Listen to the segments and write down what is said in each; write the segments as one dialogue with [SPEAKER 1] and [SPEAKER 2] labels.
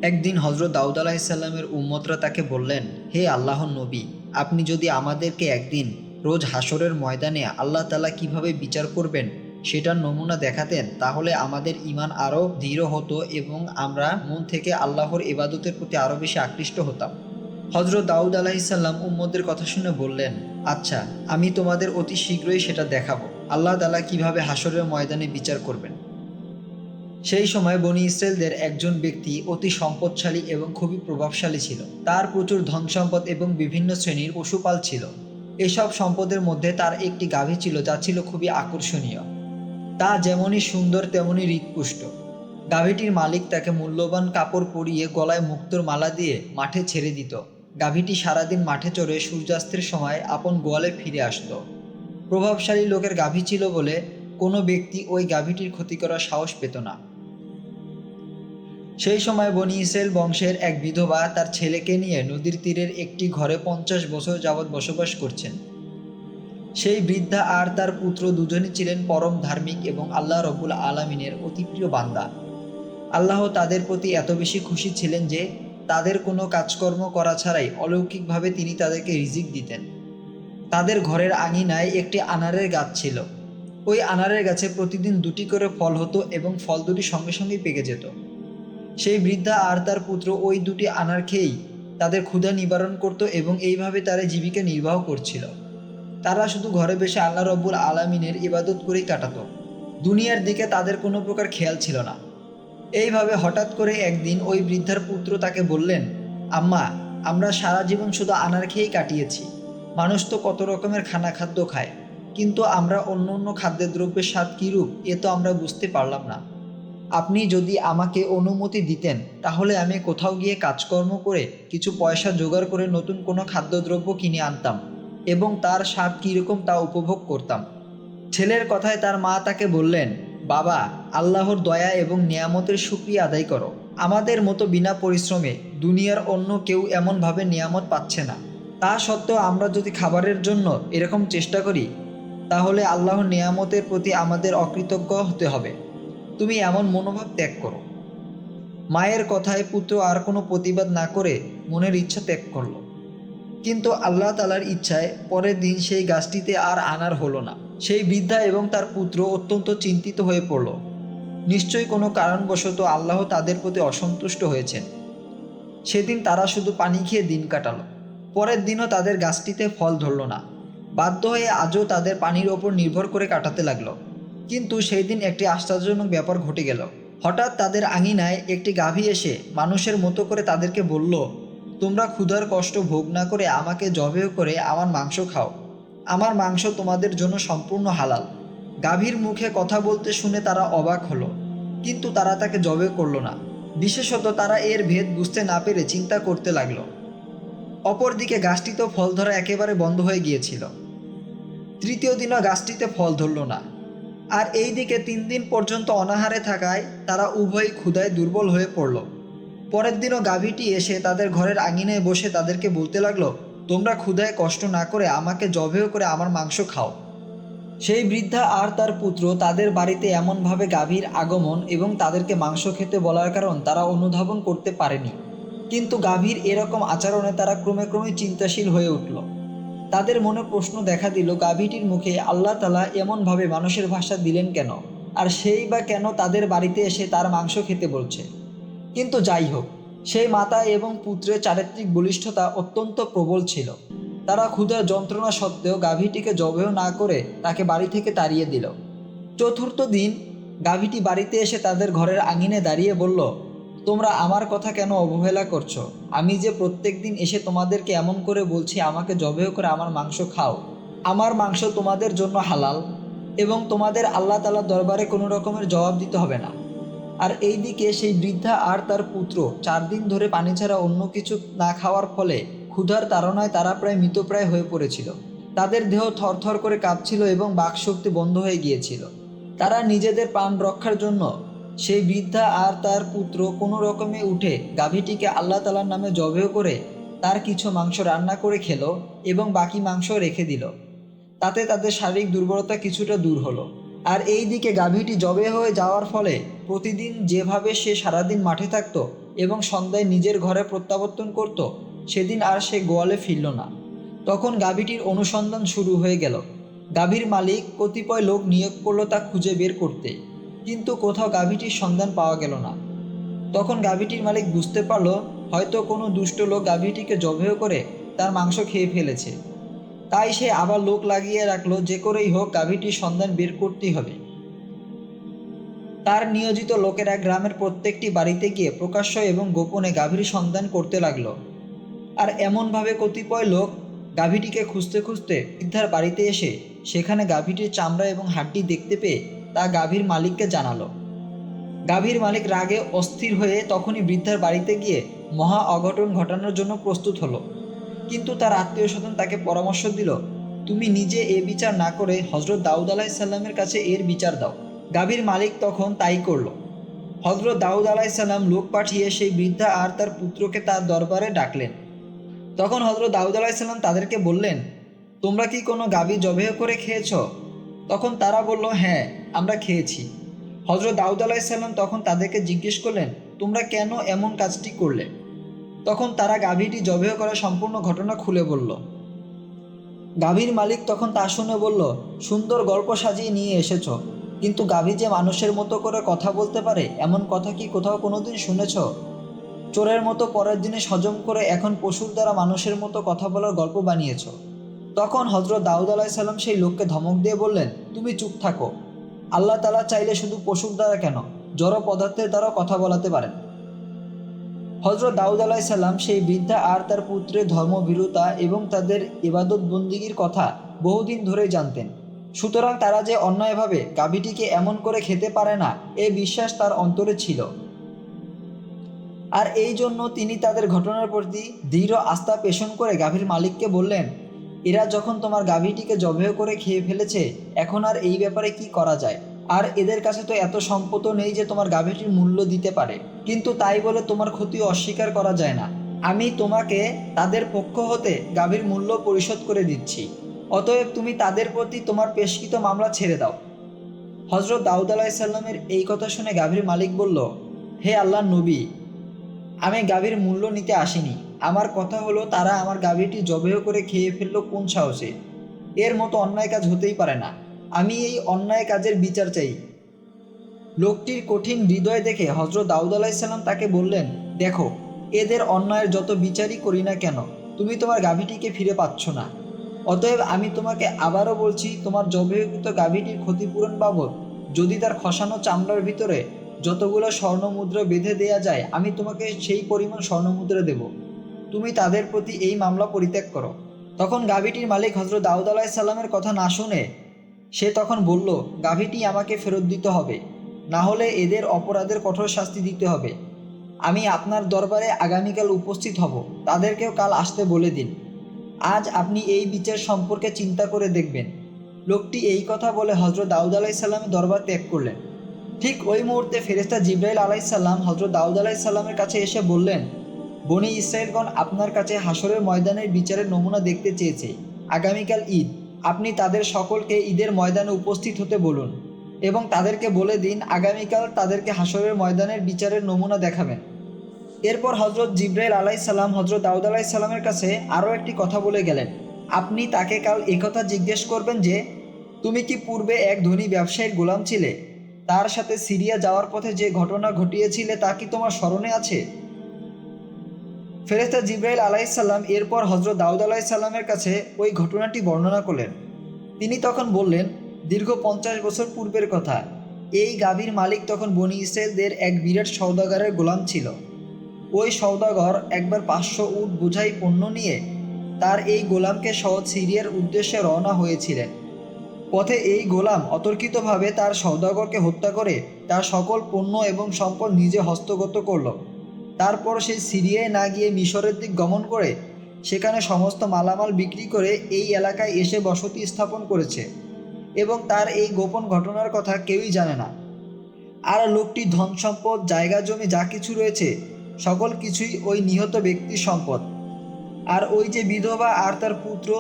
[SPEAKER 1] একদিন হজরত দাউদ আলাহিসাল্লামের উম্মতরা তাকে বললেন, হে আল্লাহর নবী, আপনি যদি আমাদেরকে একদিন রোজ হাসরের ময়দানে আল্লাহ তাআলা কিভাবে বিচার করবেন সেটার নমুনা দেখাতেন, তাহলে আমাদের ঈমান আরও দৃঢ় হতো এবং আমরা মন থেকে আল্লাহর ইবাদতের প্রতি আরও বেশি আকৃষ্ট হতাম। হজরত দাউদ আলাহিসাল্লাম উম্মতদের কথা শুনে বললেন, আচ্ছা, আমি তোমাদের অতি শীঘ্রই সেটা দেখাবো, আল্লাহ তাআলা কিভাবে হাসরের ময়দানে বিচার করবেন। সেই সময় বনী ইসরায়েলদের একজন ব্যক্তি অতি সম্পদশালী এবং খুবই প্রভাবশালী ছিল। তার প্রচুর ধন সম্পদ এবং বিভিন্ন শ্রেণীর পশুপাল ছিল। এসব সম্পদের মধ্যে তার একটি গাভী ছিল যা ছিল খুবই আকর্ষণীয়। তা যেমনই সুন্দর তেমনই হৃষ্টপুষ্ট। গাভীটির মালিক তাকে মূল্যবান কাপড় পরিয়ে গলায় মুক্তোর মালা দিয়ে মাঠে ছেড়ে দিত। গাভীটি সারাদিন মাঠে চড়ে সূর্যাস্তের সময় আপন গোয়ালে ফিরে আসতো। প্রভাবশালী লোকের গাভী ছিল বলে কোনো ব্যক্তি ওই গাভীটির ক্ষতি করার সাহস পেত না। সেই সময় বনী ইসরায়েল বংশের এক বিধবা তার ছেলেকে নিয়ে নদীর তীরের একটি ঘরে 50 বছর যাবৎ বসবাস করছেন। সেই বৃদ্ধা আর তার পুত্র দুজনই ছিলেন পরম ধার্মিক এবং আল্লাহ রব্বুল আলামিনের অতি প্রিয় বান্দা। আল্লাহ তাদের প্রতি এত বেশি খুশি ছিলেন যে তাদের কোনো কাজকর্ম করা ছাড়াই অলৌকিকভাবে তিনি তাদেরকে রিজিক দিতেন। তাদের ঘরের আঙিনায় একটি আনারের গাছ ছিল। ওই আনারের গাছে প্রতিদিন 2টি করে ফল হতো এবং ফল দুটি সঙ্গে সঙ্গেই পেকে যেত। সেই বৃদ্ধা আর তার পুত্র ওই 2টি আনার খেয়েই তাদের ক্ষুধা নিবারণ করত এবং এইভাবে তারা জীবিকা নির্বাহ করছিল। তারা শুধু ঘরে বসে আল্লাহ রব্বুল আলামিনের ইবাদত করেই কাটাতো। দুনিয়ার দিকে তাদের কোনো প্রকার খেয়াল ছিল না। এইভাবে হঠাৎ করে একদিন ওই বৃদ্ধার পুত্র তাকে বললেন, আম্মা, আমরা সারা জীবন শুধু আনার খেয়েই কাটিয়েছি। মানুষ তো কত রকমের খাদ্য খায়, কিন্তু আমরা অন্য অন্য খাদ্যের দ্রব্যের স্বাদ কীরূপ এ তো আমরা বুঝতে পারলাম না। আপনি যদি আমাকে অনুমতি দিতেন তাহলে আমি কোথাও গিয়ে কাজকর্ম করে কিছু পয়সা জোগাড় করে নতুন কোনো খাদ্যদ্রব্য কিনে আনতাম এবং তার স্বাদ কীরকম তা উপভোগ করতাম। ছেলের কথায় তার মা তাকে বললেন, বাবা, আল্লাহর দয়া এবং নিয়ামতের শুকরিয়া আদায় করো। আমাদের মতো বিনা পরিশ্রমে দুনিয়ার অন্য কেউ এমনভাবে নিয়ামত পাচ্ছে না। তা সত্ত্বেও আমরা যদি খাবারের জন্য এরকম চেষ্টা করি তাহলে আল্লাহর নিয়ামতের প্রতি আমাদের অকৃতজ্ঞ হতে হবে। তুমি এমন মনোভাব ত্যাগ করো। মায়ের কথায় পুত্র আর কোনো প্রতিবাদ না করে মনের ইচ্ছা ত্যাগ করল। কিন্তু আল্লাহ তাআলার ইচ্ছায় পরের দিন সেই গাছটিতে আর আনার হলো না। সেই বৃদ্ধা এবং তার পুত্র অত্যন্ত চিন্তিত হয়ে পড়ল। নিশ্চয়ই কোনো কারণবশত আল্লাহ তাদের প্রতি অসন্তুষ্ট হয়েছেন। সেদিন তারা শুধু পানি খেয়ে দিন কাটালো। পরের দিনও তাদের গাছটিতে ফল ধরল না। বাধ্য হয়ে আজও তাদের পানির ওপর নির্ভর করে কাটাতে লাগলো। কিন্তু সেই দিন একটি আশ্চর্যজনক ব্যাপার ঘটে গেল। হঠাৎ তাদের আঙিনায় একটি গাভী এসে মানুষের মতো করে তাদেরকে বলল, তোমরা ক্ষুধার কষ্ট ভোগ না করে আমাকে জবেহ করে আমার মাংস খাও। আমার মাংস তোমাদের জন্য সম্পূর্ণ হালাল। গাভীর মুখে কথা বলতে শুনে তারা অবাক হলো, কিন্তু তারা তাকে জবেহ করল না। বিশেষত তারা এর ভেদ বুঝতে না পেরে চিন্তা করতে লাগলো। অপরদিকে গাছটিতেও ফল ধরা একেবারে বন্ধ হয়ে গিয়েছিল। তৃতীয় দিনও গাছটিতে ফল ধরল না। আর এই দিকে 3 দিন পর্যন্ত অনাহারে থাকায় তারা উভয়ই ক্ষুধায় দুর্বল হয়ে পড়ল। পরের দিনও গাভীটি এসে তাদের ঘরের আঙিনায় বসে তাদেরকে বলতে লাগলো, তোমরা ক্ষুধায় কষ্ট না করে আমাকে জবেহ করে আমার মাংস খাও। সেই বৃদ্ধা আর তার পুত্র তাদের বাড়িতে এমনভাবে গাভীর আগমন এবং তাদেরকে মাংস খেতে বলার কারণ তারা অনুধাবন করতে পারেনি। কিন্তু গাভীর এরকম আচরণে তারা ক্রমে ক্রমে চিন্তাশীল হয়ে উঠল। তাদের মনে প্রশ্ন দেখা দিল, গাভীটির মুখে আল্লাহ তাআলা এমনভাবে মানুষের ভাষা দিলেন কেন, আর সেই বা কেন তাদের বাড়িতে এসে তার মাংস খেতে বলছে। কিন্তু যাই হোক, সেই মাতা এবং পুত্রের চারিত্রিক বলিষ্ঠতা অত্যন্ত প্রবল ছিল। তারা ক্ষুধার যন্ত্রণা সত্ত্বেও গাভীটিকে জবেহ না করে তাকে বাড়ি থেকে তাড়িয়ে দিল। চতুর্থ দিন গাভীটি বাড়িতে এসে তাদের ঘরের আঙিনে দাঁড়িয়ে বলল, তোমরা আমার কথা কেন অবহেলা করছো? আমি যে প্রত্যেক দিন এসে তোমাদেরকে এমন করে বলছি আমাকে জবেহ করে আমার মাংস খাও। আমার মাংস তোমাদের জন্য হালাল এবং তোমাদের আল্লাহ তাআলার দরবারে কোনো রকমের জবাব দিতে হবে না। আর এই দিকে সেই বৃদ্ধা আর তার পুত্র 4 দিন ধরে পানি ছাড়া অন্য কিছু না খাওয়ার ফলে ক্ষুধার তাড়নায় তারা প্রায় মৃতপ্রায় হয়ে পড়েছিল। তাদের দেহ থরথর করে কাঁপছিল এবং বাকশক্তি বন্ধ হয়ে গিয়েছিল। তারা নিজেদের প্রাণ রক্ষার জন্য সেই বৃদ্ধা আর তার পুত্র কোনো রকমে উঠে গাভীটিকে আল্লাহ তাআলার নামে জবেহ করে তার কিছু মাংস রান্না করে খেলো এবং বাকি মাংস রেখে দিল। তাতে তাদের শারীরিক দুর্বলতা কিছুটা দূর হলো। আর এই দিকে গাভীটি জবে হয়ে যাওয়ার ফলে প্রতিদিন যেভাবে সে সারাদিন মাঠে থাকতো এবং সন্ধ্যায় নিজের ঘরে প্রত্যাবর্তন করত, সেদিন আর সে গোয়ালে ফিরল না। তখন গাভীটির অনুসন্ধান শুরু হয়ে গেল। গাভীর মালিক কতিপয় লোক নিয়োগ করলো তা খুঁজে বের করতে, কিন্তু কোথাও গাভীটির সন্ধান পাওয়া গেল না। তখন গাভীটির মালিক বুঝতে পারল হয়তো কোনো দুষ্ট লোক গাভীটিকে জবেহ করে তার মাংস খেয়ে ফেলেছে। তাই সে আবার লোক লাগিয়ে রাখলো, যে করেই হোক গাভীটির সন্ধান বের করতেই হবে। তার নিয়োজিত লোকেরা গ্রামের প্রত্যেকটি বাড়িতে গিয়ে প্রকাশ্য এবং গোপনে গাভীর সন্ধান করতে লাগলো। আর এমনভাবে কতিপয় লোক গাভীটিকে খুঁজতে খুঁজতে বৃদ্ধার বাড়িতে এসে সেখানে গাভীটির চামড়া এবং হাড্ডি দেখতে পেয়ে তা গাভীর মালিককে জানালো। গাভীর মালিক রাগে অস্থির হয়ে তখনই বৃদ্ধার বাড়িতে গিয়ে মহা অঘটন ঘটানোর জন্য প্রস্তুত হলো। কিন্তু তার আত্মীয় স্বজন তাকে পরামর্শ দিল, তুমি নিজে এ বিচার না করে হজরত দাউদ আলাইসাল্লামের কাছে এর বিচার দাও। গাভীর মালিক তখন তাই করল। হজরত দাউদ আলাইসাল্লাম লোক পাঠিয়ে সেই বৃদ্ধা আর তার পুত্রকে তার দরবারে ডাকলেন। তখন হজরত দাউদ আলাইসাল্লাম তাদেরকে বললেন, তোমরা কি কোনো গাভী জবেহ করে খেয়েছ? তখন তারা বলল, হ্যাঁ, আমরা খেয়েছি। হজরত দাউদ আলাইসাল্লাম তখন তাদেরকে জিজ্ঞেস করলেন, তোমরা কেন এমন কাজটি করলে? তখন তারা গাভীটি জবেহ করার সম্পূর্ণ ঘটনা খুলে বলল। গাভীর মালিক তখন তা শুনে বলল, সুন্দর গল্প সাজিয়ে নিয়ে এসেছ, কিন্তু গাভী যে মানুষের মতো করে কথা বলতে পারে এমন কথা কি কোথাও কোনোদিন শুনেছ? চোরের মতো পরের জিনিস হজম করে এখন পশুর দ্বারা মানুষের মতো কথা বলার গল্প বানিয়েছ। তখন হজরত দাউদ আলাইসাল্লাম সেই লোককে ধমক দিয়ে বললেন, তুমি চুপ থাকো। আল্লাহ তাআলা চাইলে শুধু পশুর দ্বারা কেন, জড় পদার্থের দ্বারাও কথা বলাতে পারেন। হজরত দাউদ আলাইসাল্লাম সেই বৃদ্ধা আর তার পুত্রের ধর্মভীরুতা এবং তাদের ইবাদত বন্দিগির কথা বহুদিন ধরেই জানতেন। সুতরাং তারা যে অন্যায়ভাবে গাভীটিকে এমন করে খেতে পারে না, এ বিশ্বাস তার অন্তরে ছিল। আর এই জন্য তিনি তাদের ঘটনার প্রতি দৃঢ় আস্থা পোষণ করে গাভীর মালিককে বললেন, এরা যখন তোমার গাভীটিকে জবেহ করে খেয়ে ফেলেছে, এখন আর এই ব্যাপারে কি করা যায়? আর এদের কাছে তো এত সম্পদও নেই যে তোমার গাভীটির মূল্য দিতে পারে, কিন্তু তাই বলে তোমার ক্ষতি অস্বীকার করা যায় না। আমি তোমাকে তাদের পক্ষ হতে গাভীর মূল্য পরিশোধ করে দিচ্ছি, অতএব তুমি তাদের প্রতি তোমার পেশকৃত মামলা ছেড়ে দাও। হজরত দাউদ আলাইসাল্লামের এই কথা শুনে গাভীর মালিক বলল, হে আল্লাহর নবী, আমি গাভীর মূল্য নিতে আসিনি। আমার কথা হলো, তারা আমার গাভীটি জবেহ করে খেয়ে ফেললো কোন সাহসে? এর মতো অন্যায় কাজ হতেই পারে না। আমি এই অন্যায় কাজের বিচার চাই। লোকটির কঠিন হৃদয় দেখে হজরত দাউদ আলাইসাল্লাম তাকে বললেন, দেখো, এদের অন্যায়ের যত বিচারই করি না কেন, তুমি তোমার গাভীটিকে ফিরে পাচ্ছ না। অতএব আমি তোমাকে আবারও বলছি, তোমার জবেহকৃত গাভীটির ক্ষতিপূরণ বাবদ যদি তার খসানো চামড়ার ভিতরে যতগুলো স্বর্ণমুদ্রা বেঁধে দেয়া যায়, আমি তোমাকে সেই পরিমাণ স্বর্ণমুদ্রা দেব। তুমি তাদের প্রতি এই মামলা পরিত্যাগ করো। তখন গাভীটির মালিক হজরত দাউদ আলাইসাল্লামের কথা না শুনে সে তখন বলল, গাভীটি আমাকে ফেরত দিতে হবে, না হলে এদের অপরাধের কঠোর শাস্তি দিতে হবে। আমি আপনার দরবারে আগামীকাল উপস্থিত হব, তাদেরকেও কাল আসতে বলে দিন। আজ আপনি এই বিচার সম্পর্কে চিন্তা করে দেখবেন। লোকটি এই কথা বলে হজরত দাউদ আলাইসাল্লামের দরবার ত্যাগ করলেন। ঠিক ওই মুহূর্তে ফেরেশতা জিবরাইল আলাইসাল্লাম হজরত দাউদ আলাইসাল্লামের কাছে এসে বললেন, বনি ইসরাইলগণ আপনার কাছে হাসরের ময়দানের বিচারের নমুনা দেখতে চেয়েছে। আগামীকাল ঈদ, আপনি তাদের সকলকে ঈদের ময়দানে উপস্থিত হতে বলুন এবং তাদেরকে বলে দিন আগামীকাল তাদেরকে হাসরের ময়দানের বিচারের নমুনা দেখাবেন। এরপর হজরত জিবরাইল আলাইসাল্লাম হজরত দাউদ আলাইসাল্লামের কাছে আরও একটি কথা বলে গেলেন, আপনি তাকে কাল একথা জিজ্ঞেস করবেন যে, তুমি কি পূর্বে এক ধনী ব্যবসায়ীর গোলাম ছিলে? তার সাথে সিরিয়া যাওয়ার পথে যে ঘটনা ঘটিয়েছিলে তা কি তোমার স্মরণে আছে? ফেরেশতা জিবরাইল আলাইসাল্লাম এরপর হজরত দাউদ আলাইসাল্লামের কাছে ওই ঘটনাটি বর্ণনা করলেন। তিনি তখন বললেন, দীর্ঘ 50 বছর পূর্বের কথা। এই গাভীর মালিক তখন বনি ইসরায়েলদের এক বিরাট সওদাগরের গোলাম ছিল। ওই সওদাগর একবার 500 উট বোঝাই পণ্য নিয়ে তার এই গোলামকে সহ সিরিয়ার উদ্দেশ্যে রওনা হয়েছিলেন। পথে এই গোলাম অতর্কিতভাবে তার সওদাগরকে হত্যা করে তার সকল পণ্য এবং সম্পদ নিজে হস্তগত করল। তারপর সে সিরিয়ায় না গিয়ে মিশরের দিক গমন করে সেখানে সমস্ত মালামাল বিক্রি করে এই এলাকায় এসে বসতি স্থাপন করেছে এবং তার এই গোপন ঘটনার কথা কেউই জানে না। আর লোকটি ধন সম্পদ, জায়গা জমি যা কিছু রয়েছে সকল কিছুই ওই নিহত ব্যক্তির সম্পদ। আর ওই যে বিধবা আর তার পুত্র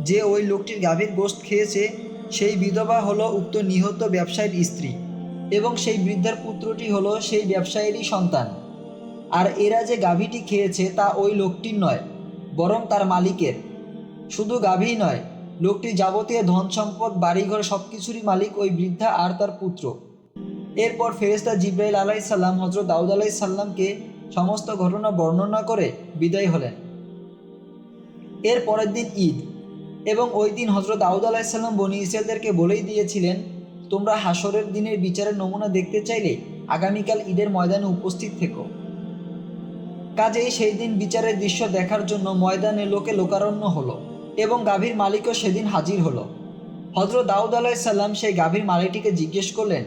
[SPEAKER 1] যে ওই লোকটির গাভীর গোশত খেয়েছে, সেই বিধবা হলো উক্ত নিহত ব্যবসায়ীর স্ত্রী এবং সেই বৃদ্ধার পুত্রটি হলো সেই ব্যবসায়ীরই সন্তান। আর এরা যে গাভীটি খেয়েছে তা ওই লোকটির নয়, বরং তার মালিকের। শুধু গাভী নয়, লোকটির যাবতীয় ধন সম্পদ, বাড়িঘর সবকিছুরই মালিক ওই বৃদ্ধা আর তার পুত্র। এরপর ফেরেশতা জিবরাইল আলাইসাল্লাম হযরত দাউদ আলাইসাল্লামকে সমস্ত ঘটনা বর্ণনা করে বিদায় হলেন। এর পরের দিন ঈদ, এবং ওই দিন হযরত দাউদ আলাইসাল্লাম বনী ইসরাইলদেরকে বলেই দিয়েছিলেন, তোমরা হাসরের দিনের বিচারের নমুনা দেখতে চাইলে আগামীকাল ঈদের ময়দানে উপস্থিত থেকো। কাজেই সেই দিন বিচারের দৃশ্য দেখার জন্য ময়দানে লোকে লোকারণ্য হলো, এবং গাভীর মালিকও সেদিন হাজির হলো। হযরত দাউদ আলাইসাল্লাম সেই গাভীর মালিকটিকে জিজ্ঞেস করলেন,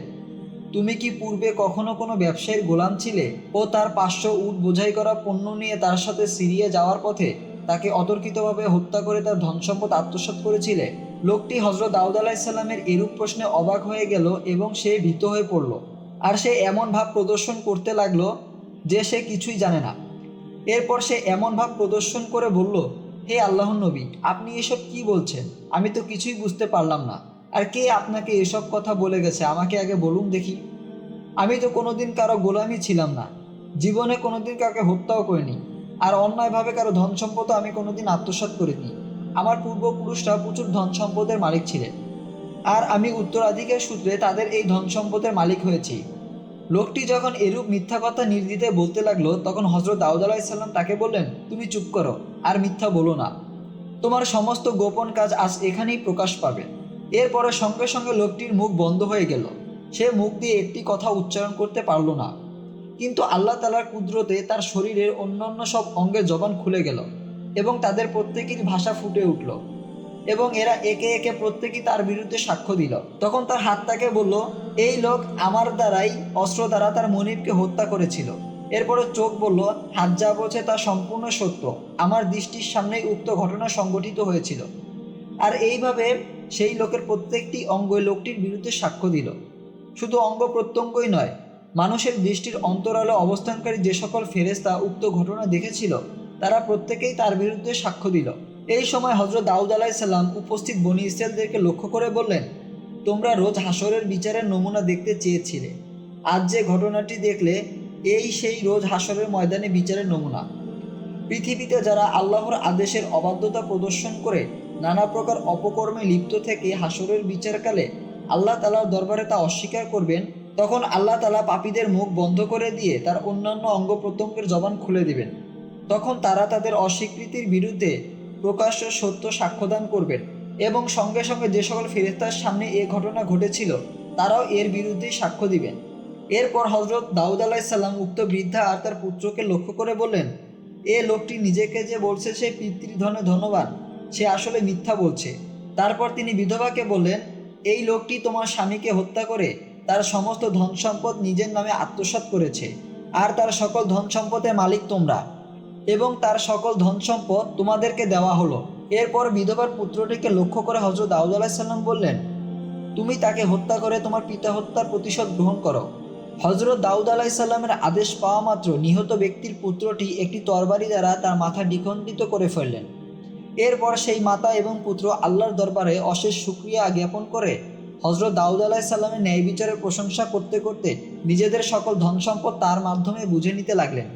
[SPEAKER 1] তুমি কি পূর্বে কখনো কোনো ব্যবসায়ীর গোলাম ছিলে ও তার 500 উট বোঝাই করা পণ্য নিয়ে তার সাথে সিরিয়া যাওয়ার পথে তাকে অতর্কিতভাবে হত্যা করে তার ধনসম্পদ আত্মসাৎ করেছিলে? লোকটি হযরত দাউদ আলাইসাল্লামের এরূপ প্রশ্নে অবাক হয়ে গেল এবং সে ভীত হয়ে পড়ল। আর সে এমন ভাব প্রদর্শন করতে লাগলো যে সে কিছুই জানে না। এরপর সে এমন ভাব প্রদর্শন করে বলল, হে আল্লাহর নবী, আপনি এসব কি বলছেন? আমি তো কিছুই বুঝতে পারলাম না। আর কে আপনাকে এসব কথা বলে গেছে আমাকে আগে বলুন দেখি। আমি তো কোনোদিন কারো গোলামি ছিলাম না, জীবনে কোনোদিন কাউকে হত্যাও করিনি, আর অন্যায়ভাবে কারো ধন সম্পদও আমি কোনোদিন আত্মসাৎ করিনি। আমার পূর্বপুরুষরা প্রচুর ধন সম্পদের মালিক ছিলেন, আর আমি উত্তরাধিকার সূত্রে তাদের এই ধন সম্পদের মালিক হয়েছি। লোকটি যখন এরূপ মিথ্যা কথা নির্দ্বিধায় বলতে লাগলো, তখন হযরত দাউদ আলাইসাল্লাম তাকে বললেন, তুমি চুপ করো আর মিথ্যা বলো না। তোমার সমস্ত গোপন কাজ আজ এখানেই প্রকাশ পাবে। এরপরে সঙ্গে সঙ্গে লোকটির মুখ বন্ধ হয়ে গেল। সে মুখ দিয়ে একটি কথা উচ্চারণ করতে পারল না। কিন্তু আল্লাহ তাআলার কুদরতে তার শরীরের অন্যান্য সব অঙ্গের জবান খুলে গেল এবং তাদের প্রত্যেকেরই ভাষা ফুটে উঠল, এবং এরা একে একে প্রত্যেকেই তার বিরুদ্ধে সাক্ষ্য দিল। তখন তার হাত তাকে বলল, এই লোক আমার দ্বারাই অস্ত্র দ্বারা তার মনিবকে হত্যা করেছিল। এরপরে চোখ বলল, হাত যা বলছে তা সম্পূর্ণ সত্য, আমার দৃষ্টির সামনেই উক্ত ঘটনা সংঘটিত হয়েছিল। আর এইভাবে সেই লোকের প্রত্যেকটি অঙ্গ লোকটির বিরুদ্ধে সাক্ষ্য দিল। শুধু অঙ্গ প্রত্যঙ্গই নয়, মানুষের দৃষ্টির অন্তরালে অবস্থানকারী যে সকল ফেরেশতা উক্ত ঘটনা দেখেছিল তারা প্রত্যেকেই তার বিরুদ্ধে সাক্ষ্য দিল। এই সময় হযরত দাউদ আলাইসাল্লাম উপস্থিত বনী ইসরাইলদেরকে লক্ষ্য করে বললেন, তোমরা রোজ হাসরের বিচারের নমুনা দেখতে চেয়েছিলে, আজ যে ঘটনাটি দেখলে এই সেই রোজ হাসরের ময়দানে বিচারের নমুনা। পৃথিবীতে যারা আল্লাহর আদেশের অবাধ্যতা প্রদর্শন করে নানা প্রকার অপকর্মে লিপ্ত থেকে হাসরের বিচারকালে আল্লাহ তাআলার দরবারে তা অস্বীকার করবেন, তখন আল্লাহ তাআলা পাপীদের মুখ বন্ধ করে দিয়ে তার অন্যান্য অঙ্গ প্রত্যঙ্গের জবান খুলে দিবেন। তখন তারা তাদের অস্বীকৃতির বিরুদ্ধে প্রকাশ্য সত্য সাক্ষ্যদান করবেন, এবং সঙ্গে সঙ্গে যে সকল ফেরেশতার সামনে এ ঘটনা ঘটেছিল তারাও এর বিরুদ্ধেই সাক্ষ্য দিবেন। এরপর হযরত দাউদ আলাইসাল্লাম উক্ত বৃদ্ধা আর তার পুত্রকে লক্ষ্য করে বললেন, এ লোকটি নিজেকে যে বলছে সে পিতৃধনে ধনবান, সে আসলে মিথ্যা বলছে। তারপর তিনি বিধবাকে বললেন, এই লোকটি তোমার স্বামীকে হত্যা করে তার সমস্ত ধন সম্পদ নিজের নামে আত্মসাৎ করেছে, আর তার সকল ধন সম্পদের মালিক তোমরা, এবং তার সকল ধন সম্পদ তোমাদেরকে দেওয়া হলো। এরপর বিধবার পুত্রটিকে লক্ষ্য করে হযরত দাউদ আলাইসাল্লাম বললেন, তুমি তাকে হত্যা করে তোমার পিতা হত্যার প্রতিশোধ গ্রহণ করো। হযরত দাউদ আলাইসাল্লামের আদেশ পাওয়া মাত্র নিহত ব্যক্তির পুত্রটি একটি তরবারি দ্বারা তার মাথা দ্বিখণ্ডিত করে ফেললেন। এরপর সেই মাতা এবং পুত্র আল্লাহর দরবারে অশেষ শুকরিয়া জ্ঞাপন করে হযরত দাউদ আলাইসাল্লামের ন্যায় বিচারের প্রশংসা করতে করতে নিজেদের সকল ধন সম্পদ তার মাধ্যমে বুঝে নিতে লাগলেন।